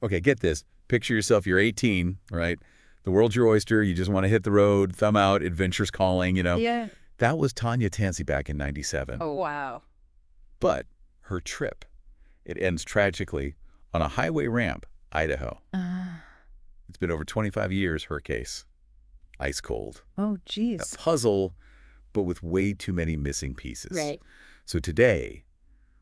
Okay, get this. Picture yourself, you're 18, right? The world's your oyster. You just want to hit the road, thumb out, adventure's calling. Yeah. That was Tanya Tansey back in 97. Oh, wow. But her trip, it ends tragically on a highway ramp, Idaho. It's been over 25 years, her case. Ice cold. Oh, A geez. puzzle, but with way too many missing pieces. Right. So today,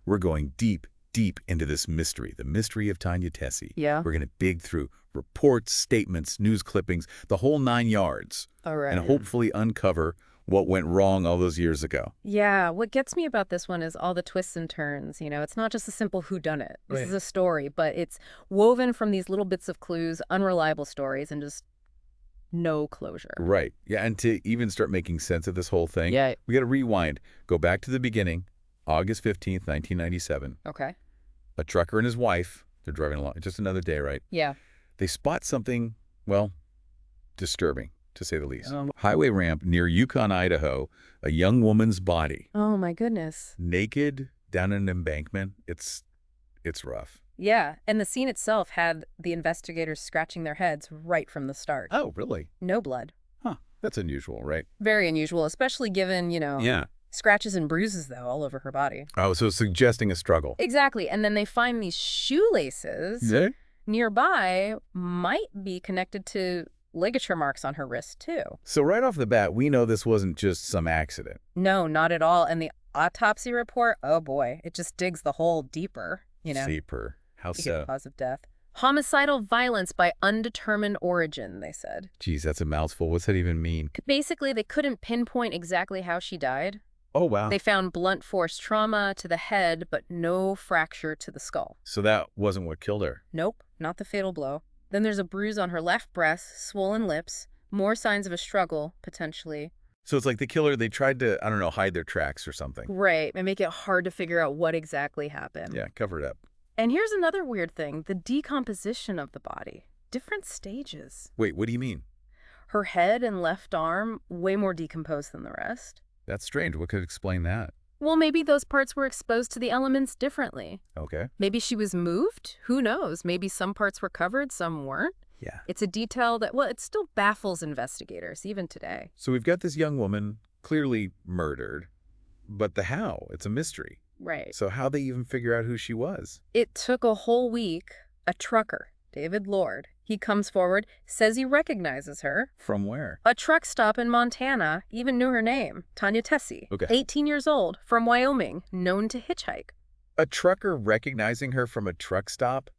we're going deep, deep into this mystery, the mystery of Tanya Tesy. Yeah. We're going to dig through reports, statements, news clippings, the whole 9 yards, All right. and hopefully uncover what went wrong all those years ago. Yeah, what gets me about this one is all the twists and turns. It's not just a simple whodunit. This is a story, but it's woven from these little bits of clues, unreliable stories, and just no closure. Right. Yeah, and to even start making sense of this whole thing, Yeah. we got to rewind. Go back to the beginning, August 15th, 1997. Okay. A trucker and his wife, they're driving along, just another day, right? Yeah. They spot something, well, disturbing, to say the least. Highway ramp near Yukon, Idaho, a young woman's body, Oh, my goodness. naked, down an embankment. It's rough. Yeah, and the scene itself had the investigators scratching their heads right from the start. Oh, really? No blood. Huh. That's unusual, right? Very unusual, especially given, Yeah. scratches and bruises, though, all over her body. Oh, so suggesting a struggle. Exactly. And then they find these shoelaces Yeah? nearby might be connected to ligature marks on her wrist, too. So right off the bat, we know this wasn't just some accident. No, not at all. And the autopsy report, oh boy, it just digs the hole deeper, Deeper. How to get so? the cause of death. Homicidal violence by undetermined origin, they said. Geez, that's a mouthful. What's that even mean? Basically, they couldn't pinpoint exactly how she died. Oh, wow. They found blunt force trauma to the head, but no fracture to the skull. So that wasn't what killed her. Nope, not the fatal blow. Then there's a bruise on her left breast, swollen lips, more signs of a struggle, potentially. So it's like the killer, they tried to, I don't know, hide their tracks or something. Right, and make it hard to figure out what exactly happened. Yeah, cover it up. And here's another weird thing, the decomposition of the body. Different stages. Wait, what do you mean? Her head and left arm, way more decomposed than the rest. That's strange. What could explain that? Well, maybe those parts were exposed to the elements differently. Okay. Maybe she was moved? Who knows? Maybe some parts were covered, some weren't. Yeah. It's a detail that, well, it still baffles investigators, even today. So we've got this young woman clearly murdered, but the how? It's a mystery. Right. So how'd they even figure out who she was? It took a whole week. A trucker, David Lord, he comes forward, says he recognizes her. From where? A truck stop in Montana even knew her name, Tanya Tesy. Okay. 18 years old, from Wyoming, known to hitchhike. A trucker recognizing her from a truck stop?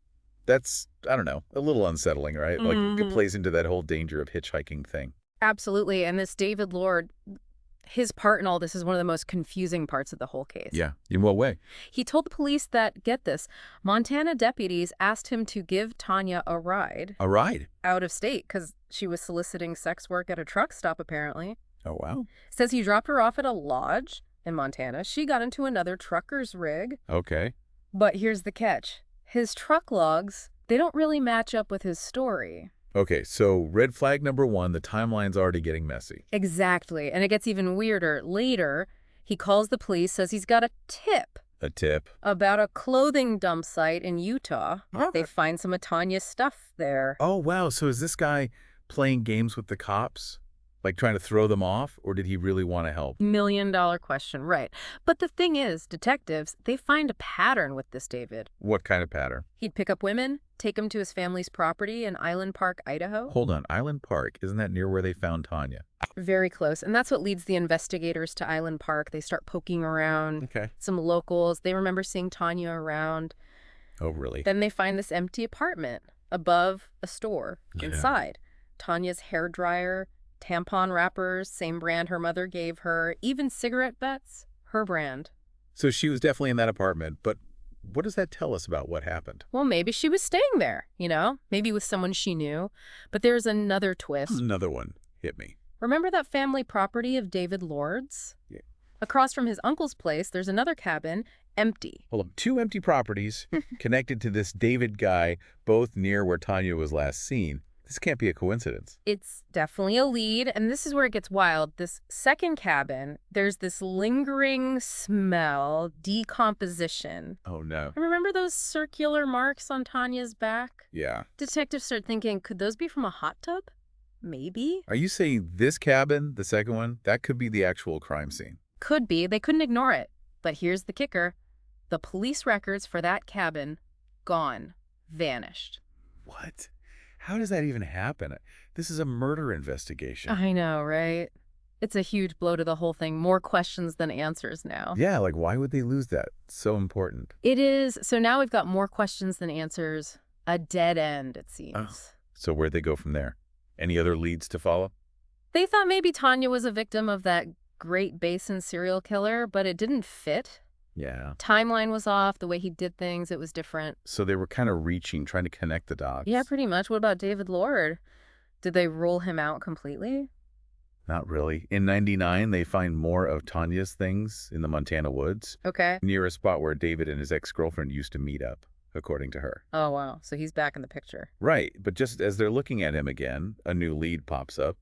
That's, I don't know, a little unsettling, right? Like it plays into that whole danger of hitchhiking thing. Absolutely. And this David Lord, his part in all this is one of the most confusing parts of the whole case. Yeah. In what way? He told the police that, get this, Montana deputies asked him to give Tanya a ride A ride? out of state because she was soliciting sex work at a truck stop, apparently. Oh, wow. Says he dropped her off at a lodge in Montana. She got into another trucker's rig. Okay. But here's the catch. His truck logs, they don't really match up with his story. Okay, so red flag number one, the timeline's already getting messy. Exactly. And it gets even weirder. Later, he calls the police, says he's got a tip A tip. about a clothing dump site in Utah. They find some of Tanya's stuff there. Oh, wow. So is this guy playing games with the cops? Like trying to throw them off? Or did he really want to help? $1 million question, right. But the thing is, detectives, they find a pattern with this David. What kind of pattern? He'd pick up women, take them to his family's property in Island Park, Idaho. Hold on. Island Park. Isn't that near where they found Tanya? Very close. And that's what leads the investigators to Island Park. They start poking around. Okay. Some locals, they remember seeing Tanya around. Oh, really? Then they find this empty apartment above a store. Yeah. Inside, Tanya's hairdryer, tampon wrappers, same brand her mother gave her, even cigarette butts, her brand. So she was definitely in that apartment, but what does that tell us about what happened? Well, maybe she was staying there, maybe with someone she knew. But there's another twist. Another one hit me. Remember that family property of David Lord's? Yeah. Across from his uncle's place, there's another cabin, empty. Hold on. 2 empty properties connected to this David guy, both near where Tanya was last seen. This can't be a coincidence. It's definitely a lead, and this is where it gets wild. This second cabin, there's this lingering smell, decomposition. Oh, no. And remember those circular marks on Tanya's back? Yeah. Detectives start thinking, could those be from a hot tub? Maybe. Are you saying this cabin, the second one, that could be the actual crime scene? Could be. They couldn't ignore it. But here's the kicker. The police records for that cabin, gone. Vanished. What? How does that even happen? This is a murder investigation. I know, right? It's a huge blow to the whole thing. More questions than answers now. Yeah, like why would they lose that? So important. It is. So now we've got more questions than answers. A dead end, it seems. Oh. So where'd they go from there? Any other leads to follow? They thought maybe Tanya was a victim of that Great Basin serial killer, but it didn't fit. Yeah. Timeline was off. The way he did things, it was different. So they were kind of reaching, trying to connect the dots. Yeah, pretty much. What about David Lord? Did they rule him out completely? Not really. In 99, they find more of Tanya's things in the Montana woods, Okay. near a spot where David and his ex-girlfriend used to meet up, according to her. Oh, wow. So he's back in the picture. Right, but just as they're looking at him again, a new lead pops up,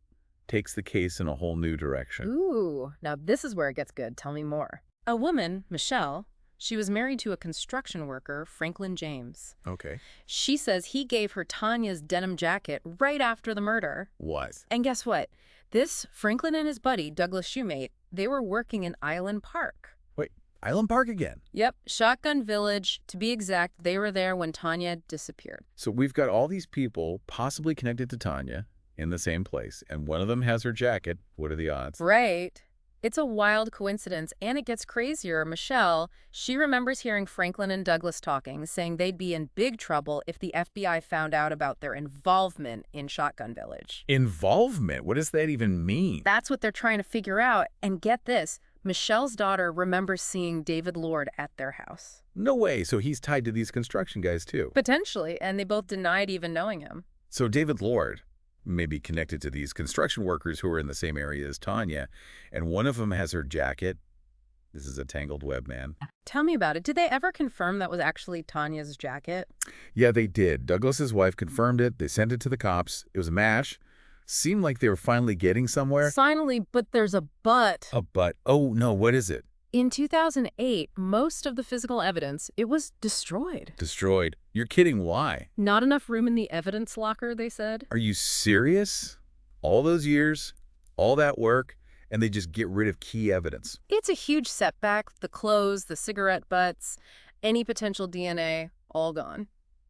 takes the case in a whole new direction. Ooh. Now this is where it gets good. Tell me more. A woman, Michelle, she was married to a construction worker, Franklin James. Okay. She says he gave her Tanya's denim jacket right after the murder. What? And guess what? This Franklin and his buddy, Douglas Shoemate, they were working in Island Park. Wait, Island Park again? Yep, Shotgun Village. To be exact, they were there when Tanya disappeared. So we've got all these people possibly connected to Tanya in the same place, and one of them has her jacket. What are the odds? Right. It's a wild coincidence, and it gets crazier. Michelle, she remembers hearing Franklin and Douglas talking, saying they'd be in big trouble if the FBI found out about their involvement in Shotgun Village. Involvement? What does that even mean? That's what they're trying to figure out. And get this, Michelle's daughter remembers seeing David Lord at their house. No way. So he's tied to these construction guys, too. Potentially, and they both denied even knowing him. So David Lord may be connected to these construction workers who are in the same area as Tanya, and one of them has her jacket. This is a tangled web, man. Tell me about it. Did they ever confirm that was actually Tanya's jacket? Yeah, they did. Douglas's wife confirmed it. They sent it to the cops. It was a match. Seemed like they were finally getting somewhere. Finally, but there's a but. A but. Oh, no, what is it? In 2008, most of the physical evidence, it was destroyed. Destroyed. You're kidding. Why? Not enough room in the evidence locker, they said. Are you serious? All those years, all that work, and they just get rid of key evidence. It's a huge setback. The clothes, the cigarette butts, any potential DNA, all gone.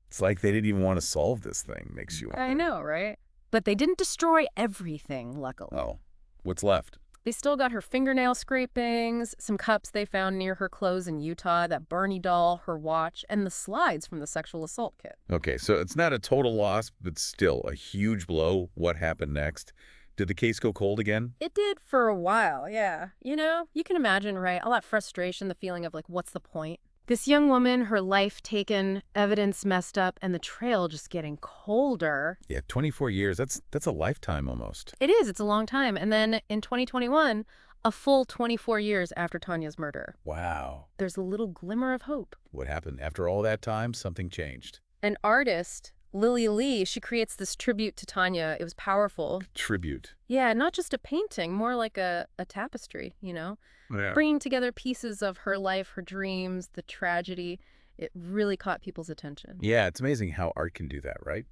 It's like they didn't even want to solve this thing, makes you wonder. I know, right? But they didn't destroy everything, luckily. Oh, what's left? They still got her fingernail scrapings, some cups they found near her clothes in Utah, that Barney doll, her watch, and the slides from the sexual assault kit. Okay, so it's not a total loss, but still a huge blow. What happened next? Did the case go cold again? It did for a while, yeah. You know, you can imagine, right? All that frustration, the feeling of like, what's the point? This young woman, her life taken, evidence messed up, and the trail just getting colder. Yeah, 24 years. That's a lifetime almost. It is. It's a long time. And then in 2021, a full 24 years after Tanya's murder. Wow. There's a little glimmer of hope. What happened? After all that time, something changed. An artist, Lily Lee, she creates this tribute to Tanya. It was powerful. Tribute. Yeah, not just a painting, more like a tapestry, you know? Yeah. Bringing together pieces of her life, her dreams, the tragedy. It really caught people's attention. Yeah, it's amazing how art can do that, right?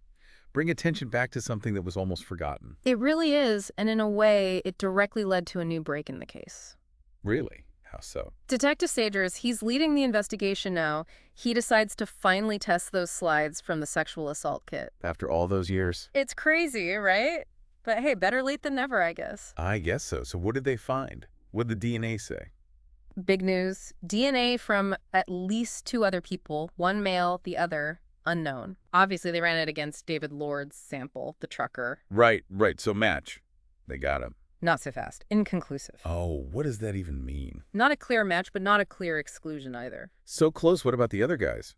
Bring attention back to something that was almost forgotten. It really is, and in a way, it directly led to a new break in the case. Really? How so? Detective Sagers, he's leading the investigation now. He decides to finally test those slides from the sexual assault kit. After all those years? It's crazy, right? But hey, better late than never, I guess. I guess so. So what did they find? What did the DNA say? Big news. DNA from at least 2 other people, one male, the other unknown. Obviously, they ran it against David Lord's sample, the trucker. Right. So match. They got him. Not so fast. Inconclusive. Oh, what does that even mean? Not a clear match, but not a clear exclusion either. So close. What about the other guys?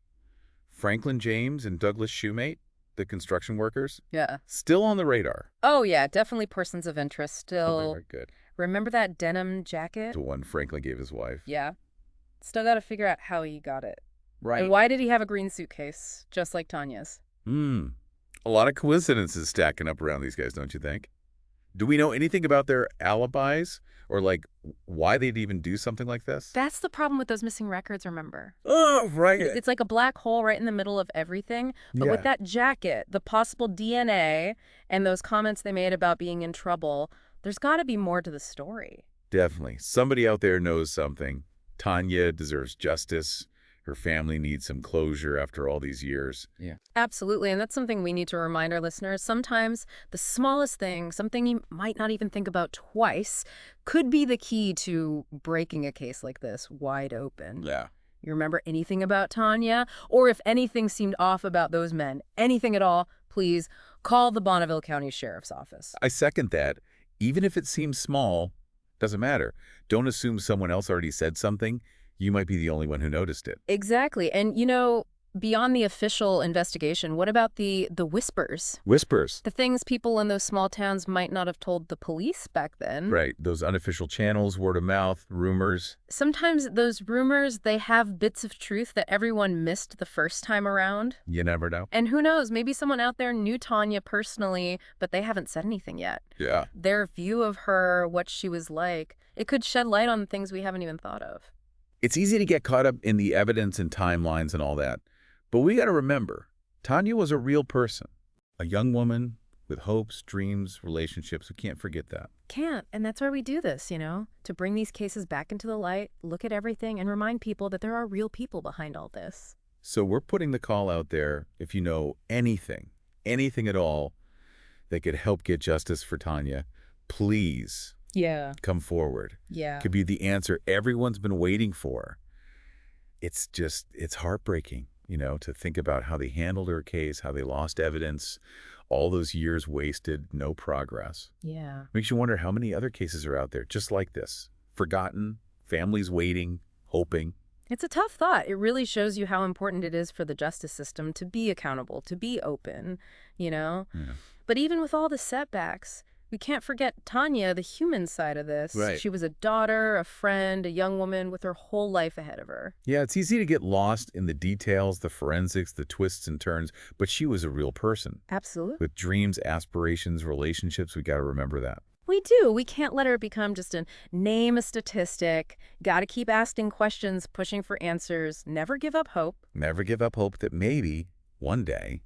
Franklin James and Douglas Shoemate, the construction workers? Yeah. Still on the radar. Oh, yeah. Definitely persons of interest. Still. Very good. Remember that denim jacket? The one Franklin gave his wife. Yeah. Still got to figure out how he got it. Right. And why did he have a green suitcase, just like Tanya's? A lot of coincidences stacking up around these guys, don't you think? Do we know anything about their alibis or, like, why they'd even do something like this? That's the problem with those missing records, remember? Oh, right. It's like a black hole right in the middle of everything. But with Yeah, that jacket, the possible DNA, and those comments they made about being in trouble, there's got to be more to the story. definitely. Somebody out there knows something. Tanya deserves justice. Her family needs some closure after all these years. Yeah. Absolutely, and that's something we need to remind our listeners. Sometimes the smallest thing, something you might not even think about twice, could be the key to breaking a case like this wide open. Yeah. You remember anything about Tanya? Or if anything seemed off about those men, anything at all, please call the Bonneville County Sheriff's Office. I second that. Even if it seems small, doesn't matter. Don't assume someone else already said something. You might be the only one who noticed it. Exactly. And, beyond the official investigation, what about the whispers? Whispers. The things people in those small towns might not have told the police back then. Right. Those unofficial channels, word of mouth, rumors. Sometimes those rumors, they have bits of truth that everyone missed the first time around. You never know. And who knows, maybe someone out there knew Tanya personally, but they haven't said anything yet. Yeah. Their view of her, what she was like, it could shed light on things we haven't even thought of. It's easy to get caught up in the evidence and timelines and all that. But we got to remember, Tanya was a real person. A young woman with hopes, dreams, relationships. We can't forget that. Can't, and that's why we do this, to bring these cases back into the light, look at everything, and remind people that there are real people behind all this. So we're putting the call out there. If you know anything at all that could help get justice for Tanya, please come forward. Yeah. Could be the answer everyone's been waiting for. It's heartbreaking, to think about how they handled her case, how they lost evidence, all those years wasted, no progress. Yeah. Makes you wonder how many other cases are out there just like this. Forgotten, families waiting, hoping. It's a tough thought. It really shows you how important it is for the justice system to be accountable, to be open, Yeah. But even with all the setbacks, we can't forget Tanya, the human side of this. Right. She was a daughter, a friend, a young woman with her whole life ahead of her. Yeah, it's easy to get lost in the details, the forensics, the twists and turns, but she was a real person. Absolutely. With dreams, aspirations, relationships, we got to remember that. We do. We can't let her become just a name, a statistic. Got to keep asking questions, pushing for answers. Never give up hope. Never give up hope that maybe, one day,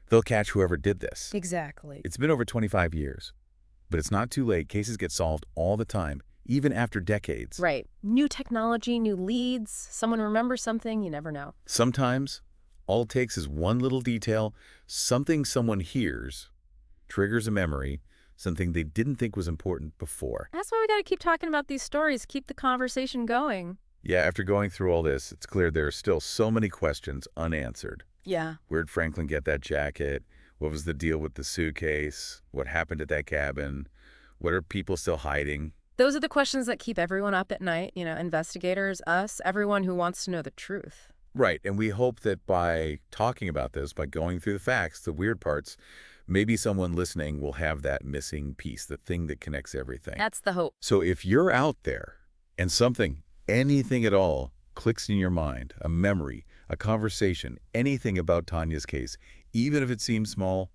they'll catch whoever did this. Exactly. It's been over 25 years. But it's not too late. Cases get solved all the time, even after decades. Right. New technology, new leads. Someone remembers something, you never know. Sometimes, all it takes is one little detail, something someone hears, triggers a memory, something they didn't think was important before. That's why we got to keep talking about these stories, keep the conversation going. Yeah, after going through all this, it's clear there are still so many questions unanswered. Yeah. Where'd Franklin get that jacket? What was the deal with the suitcase? What happened at that cabin? What are people still hiding? Those are the questions that keep everyone up at night, investigators, us, everyone who wants to know the truth. Right, and we hope that by talking about this, by going through the facts, the weird parts, maybe someone listening will have that missing piece, the thing that connects everything. That's the hope. So if you're out there and something, anything at all, clicks in your mind, a memory, a conversation, anything about Tanya's case, even if it seems small,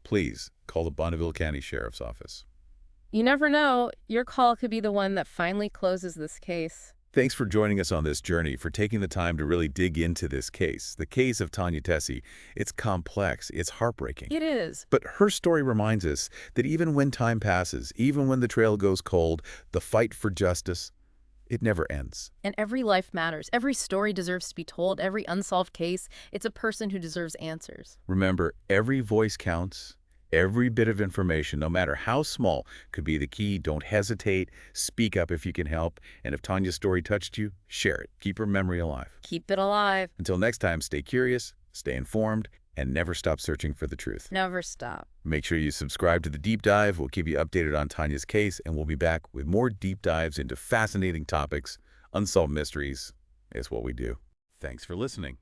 please call the Bonneville County Sheriff's Office. You never know. Your call could be the one that finally closes this case. Thanks for joining us on this journey, for taking the time to really dig into this case. The case of Tanya Tesy, it's complex, it's heartbreaking. It is. But her story reminds us that even when time passes, even when the trail goes cold, the fight for justice, it never ends. And every life matters. Every story deserves to be told. Every unsolved case, it's a person who deserves answers. Remember, every voice counts. Every bit of information, no matter how small, could be the key. Don't hesitate. Speak up if you can help. And if Tanya's story touched you, share it. Keep her memory alive. Keep it alive. Until next time, stay curious, stay informed, and never stop searching for the truth. Never stop. Make sure you subscribe to The Deep Dive. We'll keep you updated on Tanya's case, and we'll be back with more deep dives into fascinating topics. Unsolved mysteries is what we do. Thanks for listening.